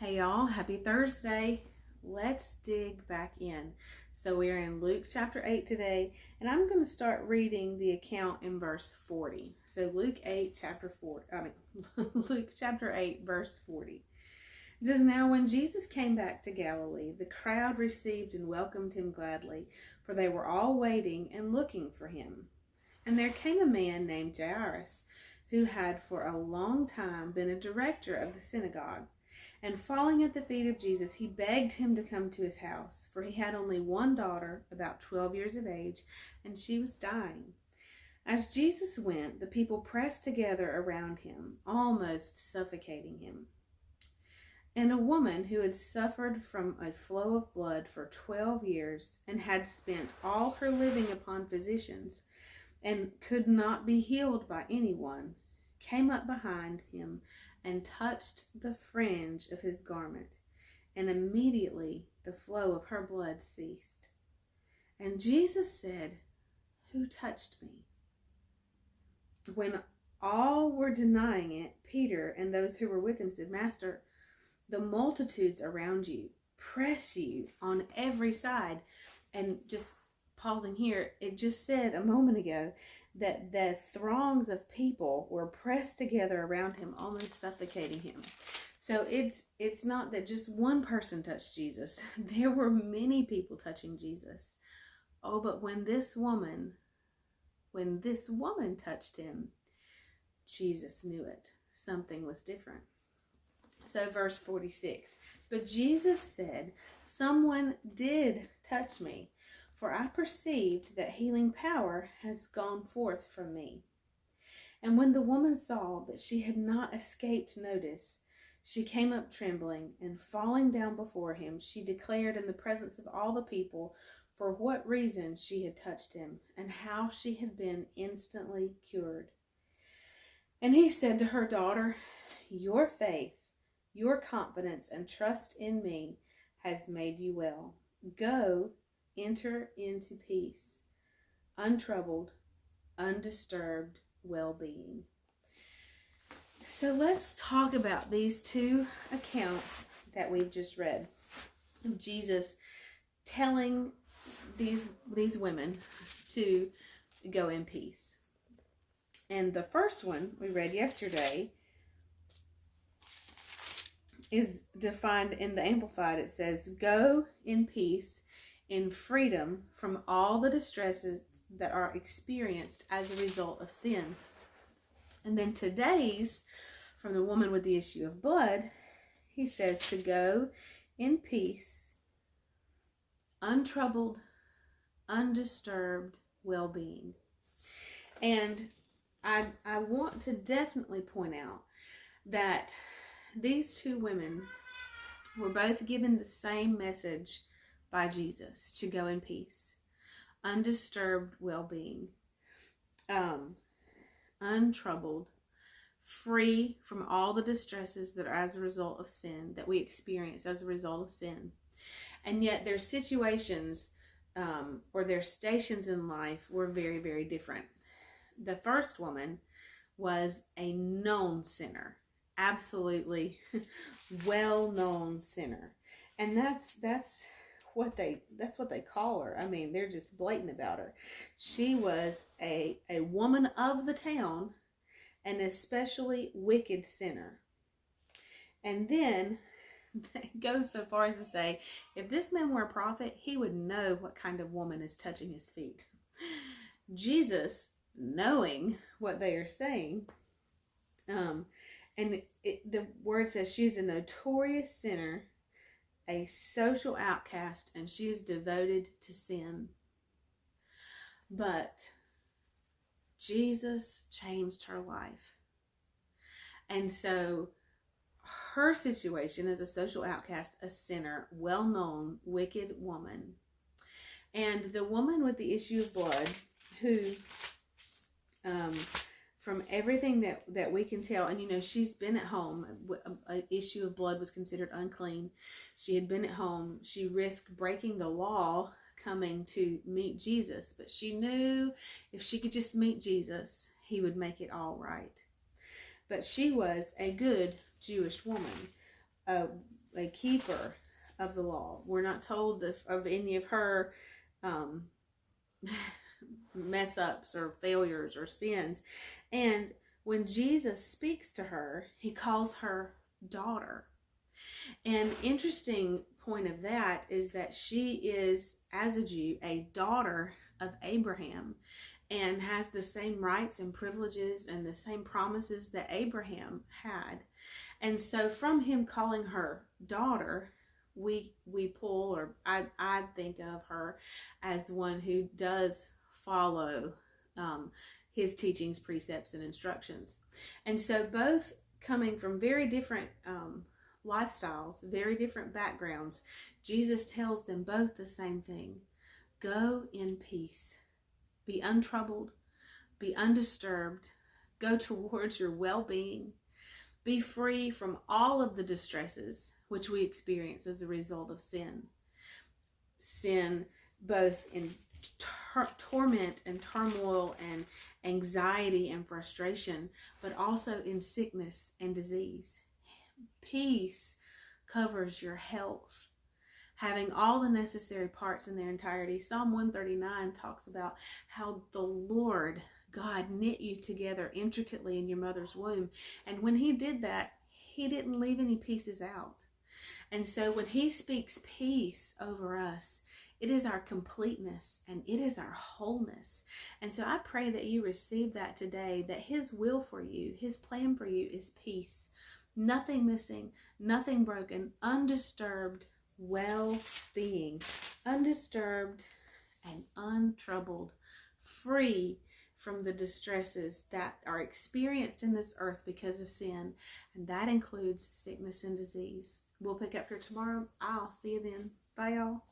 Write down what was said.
Hey y'all, happy Thursday. Let's dig back in. So we are in Luke chapter 8 today, and I'm going to start reading the account in verse 40. So Luke chapter 8 verse 40. It says, "Now when Jesus came back to Galilee, the crowd received and welcomed him gladly, for they were all waiting and looking for him. And there came a man named Jairus, who had for a long time been a director of the synagogue. And falling at the feet of Jesus, he begged him to come to his house, for he had only one daughter, about 12 years of age, and she was dying. As Jesus went, the people pressed together around him, almost suffocating him. And a woman who had suffered from a flow of blood for 12 years and had spent all her living upon physicians and could not be healed by anyone, came up behind him and touched the fringe of his garment, and immediately the flow of her blood ceased. And Jesus said, 'Who touched me?' When all were denying it, Peter and those who were with him said, 'Master, the multitudes around you press you on every side.'" And just pausing here, it just said a moment ago that the throngs of people were pressed together around him, almost suffocating him. So it's not that just one person touched Jesus. There were many people touching Jesus. Oh, but when this woman touched him, Jesus knew it. Something was different. So verse 46, "But Jesus said, 'Someone did touch me, for I perceived that healing power has gone forth from me.' And when the woman saw that she had not escaped notice, she came up trembling, and falling down before him, she declared in the presence of all the people for what reason she had touched him, and how she had been instantly cured. And he said to her, 'Daughter, your faith, your confidence and trust in me has made you well. Go, enter into peace, untroubled, undisturbed well-being.'" So let's talk about these two accounts that we've just read. Jesus telling these women to go in peace. And the first one we read yesterday is defined in the Amplified. It says, "Go in peace, in freedom from all the distresses that are experienced as a result of sin." And then today's, from the woman with the issue of blood, he says to go in peace, untroubled, undisturbed well-being. And I want to definitely point out that these two women were both given the same message by Jesus, to go in peace, undisturbed well-being, untroubled, free from all the distresses that are as a result of sin, that we experience as a result of sin. And yet their situations or their stations in life were very, very different. The first woman was a known sinner, absolutely well-known sinner, and that's what they call her. I mean, they're just blatant about her. She was a woman of the town, an especially wicked sinner. And then it goes so far as to say, if this man were a prophet, he would know what kind of woman is touching his feet. Jesus, knowing what they are saying, and the word says she's a notorious sinner, a social outcast, and she is devoted to sin. But Jesus changed her life. And so her situation as a social outcast, a sinner, well-known, wicked woman, and the woman with the issue of blood, who from everything that we can tell, and she's been at home. An issue of blood was considered unclean. She had been at home. She risked breaking the law coming to meet Jesus, but she knew if she could just meet Jesus, he would make it all right. But she was a good Jewish woman, a keeper of the law. We're not told of any of her mess ups or failures or sins. And when Jesus speaks to her, he calls her daughter. An interesting point of that is that she is, as a Jew, a daughter of Abraham, and has the same rights and privileges and the same promises that Abraham had. And so from him calling her daughter, we pull, or I think of her as one who does follow his teachings, precepts, and instructions. And so both coming from very different lifestyles, very different backgrounds, Jesus tells them both the same thing. Go in peace. Be untroubled. Be undisturbed. Go towards your well-being. Be free from all of the distresses which we experience as a result of sin. Sin both in torment and turmoil and anxiety and frustration, but also in sickness and disease. Peace covers your health, having all the necessary parts in their entirety. Psalm 139 talks about how the Lord God knit you together intricately in your mother's womb. And when he did that, he didn't leave any pieces out. And so when he speaks peace over us, it is our completeness and it is our wholeness. And so I pray that you receive that today, that his will for you, his plan for you is peace. Nothing missing, nothing broken, undisturbed well-being, undisturbed and untroubled, free from the distresses that are experienced in this earth because of sin. And that includes sickness and disease. We'll pick up here tomorrow. I'll see you then. Bye, y'all.